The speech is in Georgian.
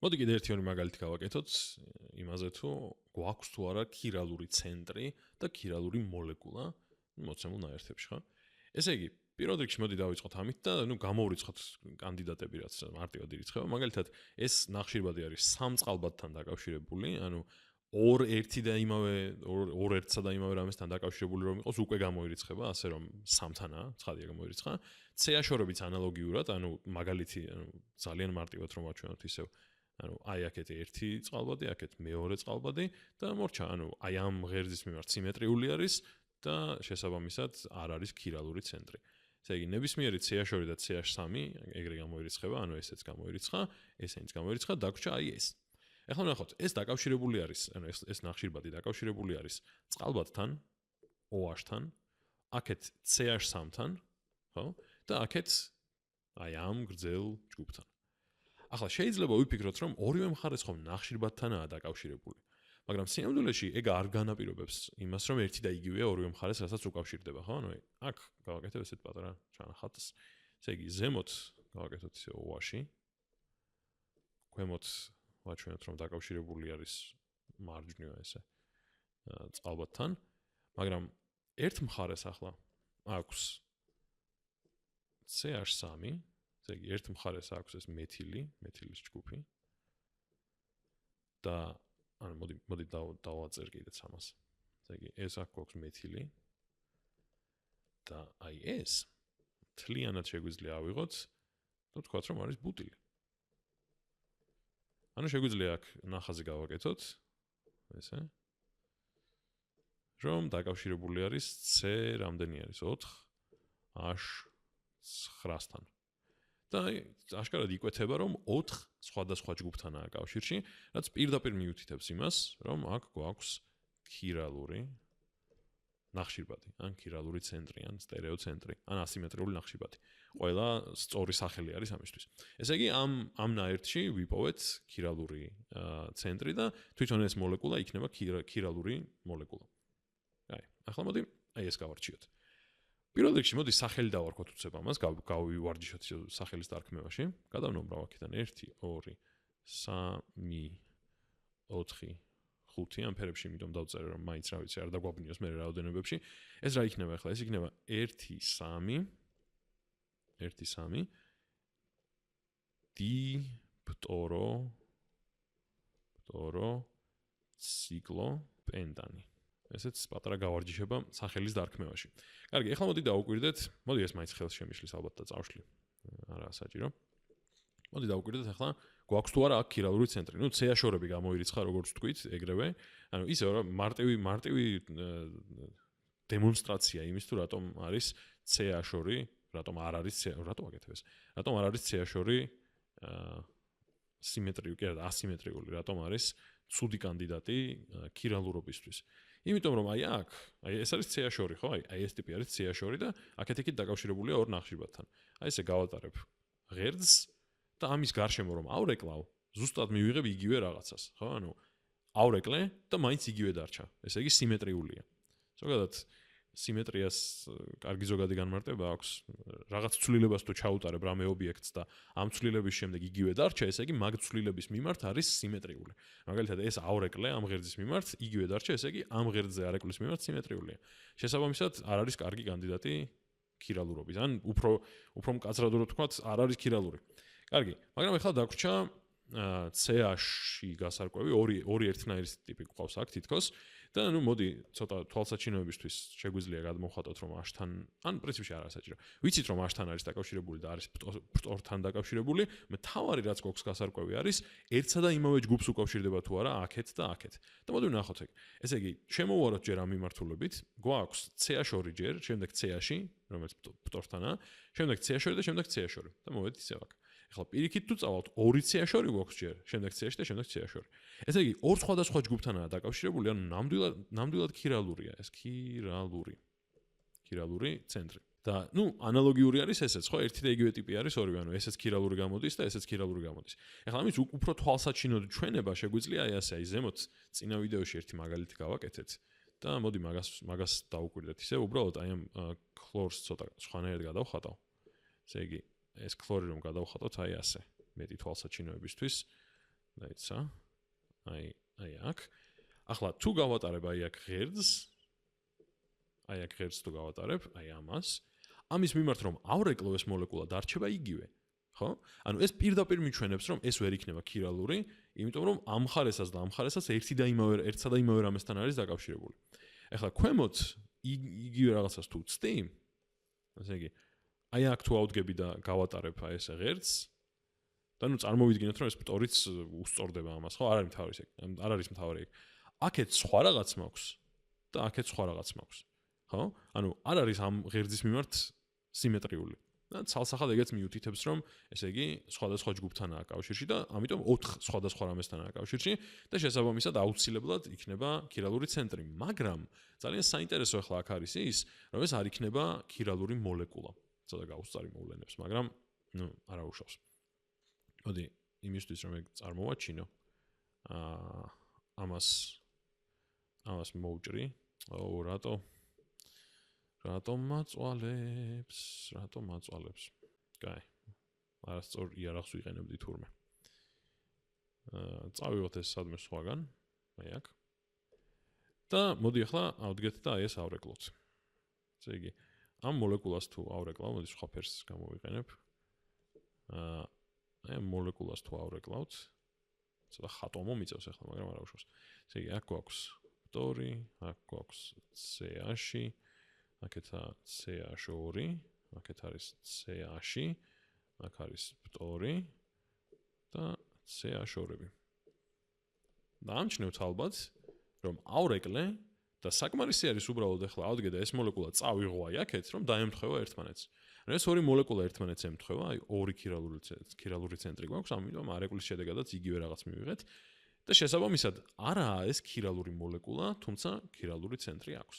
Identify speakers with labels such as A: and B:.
A: მოდი კიდე ერთი მაგალითი გავაკეთოთ იმაზე თუ გვაქვს თუ არა ქირალური ცენტრი და ქირალური მოლეკულა მოცემულ ნაერთებში, ხო? ესე იგი, პირველ რიგში მოდი დავიწყოთ ამით და გამოვრიცხოთ კანდიდატები, რაც მარტივად ირიცხება. მაგალითად, ეს ნახშირბადი არის სამ წყალბადთან დაკავშირებული, ანუ ორ-ერთი და იმავე ორ-ერთსა და იმავე რამესთან დაკავშირებული რომ იყოს, უკვე გამოირიცხება, ასე რომ სამთანაა, ცხადია გამოირიცხა. C-აშორებიც ანალოგიურად, ანუ მაგალითი, ძალიან მარტივად რომ ვაჩვენოთ ისევ, ანუ აი აქეთ ერთი წყალბადი, აქეთ მეორე წყალბადი და მორჩა, ანუ აი ამ ღერძის მიმართ სიმეტრიული არის და შესაბამისად არ არის ქირალური ცენტრი. ესე იგი, ნებისმიერი C-აშორი და C-3 ეგრე გამოირიცხება, ანუ ესეც გამოირიცხა, ესენიც გამოირიცხა, დაგვრჩა აი ეს. ეხლა ნახოთ, ეს დაკავშირებული არის, ანუ ეს ნახშირბადი დაკავშირებული არის წყალბადთან, OH-თან, აქეთ CH3-თან, ხო? და აქეთ აი ამ გრძელ ჯგუფთან. ახლა შეიძლება ვიფიქროთ, რომ ორივე მხარეს ხომ ნახშირბადთანაა დაკავშირებული. მაგრამ სინამდვილეში ეგ არ განაპირობებს იმას, რომ ერთი და იგივეა ორივე მხარეს, რასაც უკავშირდება, ხო? ანუ აქ გავაკეთებ ესეთ პატარა ჩანახატს. ესე იგი, ზემოთ გავაკეთოთ ისე OH-ი. ქვემოთ ვაჩვენოთ, რომ დაკავშირებული არის მარჯვნივ ესე წყალბადთან, მაგრამ ერთ მხარეს ახლა აქვს CH3, ესე იგი, ერთ მხარეს აქვს ეს მეთილის ჯგუფი და ანუ მოდი დავაწერ კიდეც ამას. ესე იგი, ეს აქ გვაქვს მეთილი და აი ეს თლიანად შეგვიძლია ავიღოთ და ვთქვათ, რომ არის ბუტილი. ანუ შეგვიძლია აქ ნახაზი გავაკეთოთ, ესე, რომ დაკავშირებული არის C რამდენი არის 4H9-თან. და აშკარად იკვეთება, რომ 4 სხვადასხვა ჯგუფთანაა კავშირში, რაც პირდაპირ მიუთითებს იმას, რომ აქ გვაქვს ქირალური ნახშირბადი, ან ქირალური ცენტრი, ან სტერეოცენტრი, ან ასიმეტრიული ნახშირბადი. ყველა სწორი სახელი არის ამისთვის. ესე იგი, ამ ნაერთში ვიპოვეთ ქირალური ცენტრი და თვითონ ეს მოლეკულა იქნება ქირალური მოლეკულა. აი, ახლა მოდი აი ეს გავარჩიოთ. პირველ რიგში მოდი სახელი დავარქვათ უცებ ამას, გავივარჯიშოთ სახელის დარქმევაში. გადავნომრავ აქედან 1 2 3 4 5 ამ ფერებში, იმიტომ დავწერე რომ მაინც რა ვიცი, არ დაგვაბნიოს მე რაოდენობებში. ეს რა იქნება ახლა? ეს იქნება 1 3 დიპტორო ციკლოპენტანი. ესეც პატარა გავარჯიშება სახელის დარქმევაში. კარგი, ახლა მოდი დავუკვირდეთ, მოდი ეს მაინც ხელს შემიშლის ალბათ და წავშლი. არა საჭირო. მოდი დავუკვირდეთ ახლა გვაქვს თუ არა აქ ქირალური ცენტრი. ნუ C-აშორები გამოირიცხა, როგორც ვთქვით, ეგრევე. ანუ ისე რა მარტივი დემონსტრაცია იმის თუ რატომ არის C-აშორი, რატომ არ არის რატომ აკეთებ ეს? რატომ არ არის C-აშორი სიმეტრიული, კი არა, ასიმეტრიული, რატომ არის ცუდი კანდიდატი ქირალურობისთვის? იმიტომ რომ აი აქ, აი ეს არის C-აშორი, ხო? აი ეს ტიპი არის C-აშორი და აქეთ-იქით დაკავშირებულია ორ ნახშირბადთან. აი ესე გავატარებ ღერძს და ამის გარშემო რომ ავრეკლავ, ზუსტად მივიღებ იგივე რაღაცას, ხო? ანუ ავრეკლე და მაინც იგივე დარჩა. ესე იგი სიმეტრიულია. ზოგადად სიმეტრიას კარგი ზოგადი განმარტება აქვს. რაღაც ცვლილებას თუ ჩაუტარებ რამე ობიექტს და ამ ცვლილების შემდეგ იგივე დარჩა, ესე იგი მაგ ცვლილების მიმართ არის სიმეტრიული. მაგალითად ეს ავრეკლე ამ ღერძის მიმართ იგივე დარჩა, ესე იგი ამ ღერძზე არეკლის მიმართ სიმეტრიულია. შესაბამისად არ არის კარგი კანდიდატი ქირალურობის. ან უფრო მკაცრად ვთქვათ, არ არის ქირალური. კარგი, მაგრამ ახლა დაგვრჩა CH-ში გასარკვევი, ორი ერთნაირი ტიპი გვყავს აქ თითქოს და ნუ მოდი ცოტა თვალსაჩინოებისთვის შეგვიძლია გადმოვხატოთ რომ H-თან, ან პრინციპში არა საჭირო. ვიცით რომ H-თან არის დაკავშირებული და არის ფტორთან დაკავშირებული, მთავარი რაც გვაქვს გასარკვევი არის ერთსა და იმავე ჯგუფს უკავშირდება თუ არა აქეთ და აქეთ. და მოდი ვნახოთ ეგ. ესე იგი, შემოვაროთ ჯერ ამ მიმართულებით, გვაქვს C-აშორი ჯერ, შემდეგ C-ში, რომელიც ფტორთანაა, შემდეგ C-აშორი და შემდეგ C-აშორი. და მოვედით ისევ აქ. ახლა პირიქით თუ წავალთ, ორი C-აშორი გვაქვს ჯერ, შემდეგ C-ში და შემდეგ C-აშორი. ესე იგი, ორ სხვადასხვა ჯგუფთანაა დაკავშირებული, ანუ ნამდვილად ქირალურია ეს ქირალური ცენტრი. და ნუ ანალოგიური არის ესეც, ხო? ერთი და იგივე ტიპი არის ორივე, ანუ ესეც ქირალური გამოდის და ესეც ქირალური გამოდის. ახლა ამის უფრო თვალსაჩინო ჩვენება შეგვიძლია აი ასე, აი ზემოთ წინა ვიდეოში ერთი მაგალითი გავაკეთეთ და მოდი მაგას დავუკვირდეთ ისე, უბრალოდ აი ამ ქლორს ცოტა სხვანაირად გადავხატავ. ესე იგი ეს ქლორი რომ გადავხატოთ აი ასე, მეტი თვალსაჩინოებისთვის დაიცა. აი აქ. ახლა თუ გავატარებ აი აქ ღერძს, თუ გავატარებ, აი ამას, ამის მიმართ რომ ავრეკლო ეს მოლეკულა დარჩება იგივე, ხო? ანუ ეს პირდაპირ მიჩვენებს რომ ეს ვერ იქნება ქირალური, იმიტომ რომ ამ მხარესაც და ამ მხარესაც ერთსა და იმავე რამესთან არის დაკავშირებული. ახლა ქვემოთ იგივე რაღაცას თუ ვწდი, ასე იგი, აი აქ თუ ავდგები და გავატარებ აი ეს ღერძს, და ნუ წარმოვიდგინოთ რომ ეს პტორიც უსწორდება ამას, ხო? არ არის მთავარი ეგ. აქეთ სხვა რაღაც მაქვს და აქეთ სხვა რაღაც მაქვს. ხო? ანუ არ არის ამ ღერძის მიმართ სიმეტრიული. და ცალსახად ეგეც მიუთითებს რომ ესე იგი სხვადასხვა ჯგუფთანაა კავშირში და ამიტომ 4 სხვადასხვა რამესთანაა კავშირში და შესაბამისად აუცილებლად იქნება ქირალური ცენტრი. მაგრამ ძალიან საინტერესო ახლა აქ არის ის, რომ ეს არ იქნება ქირალური მოლეკულა. ცოტა გაუსწარი მოვლენებს, მაგრამ ნუ არ აუშავს. მოდი, იმისთვის რომ ეგ წარმოვაჩინო, ამას მოვჭრი. რატომ მაწვალებს? კაი. არასწორ იარაღს ვიყენებდი თურმე. წავიღოთ ეს სადმე სხვაგან, აი აქ. და მოდი ახლა ავდგეთ და აი ეს ავრეკლოთ. ესე იგი, ამ მოლეკულას თუ ავრეკლავ, მოდი სხვა ფერს გამოვიყენებ. აი ამ მოლეკულას თუ ავრეკლავთ, ცოტა ხატვა მომიწევს ახლა, მაგრამ არ აუშავს. ესე იგი, აქ გვაქვს ფტორი, აქ გვაქვს CH-ი, აქეთა CH2, აქეთ არის CH-ი, აქ არის ფტორი და CH2-ები. და ამჩნევთ ალბათ, რომ ავრეკლე და საკმარისი არის უბრალოდ ახლა ავდგე და ეს მოლეკულა წავიღო აი აქეთ, რომ დაემთხვევა ერთმანეთს. ეს ორი მოლეკულა ერთმანეთს ემთხვევა, აი ორი ქირალური ცენტრი გვაქვს, ამიტომ არეკლის შედეგადაც იგივე რაღაც მივიღეთ და შესაბამისად არაა ეს ქირალური მოლეკულა, თუმცა ქირალური ცენტრი აქვს.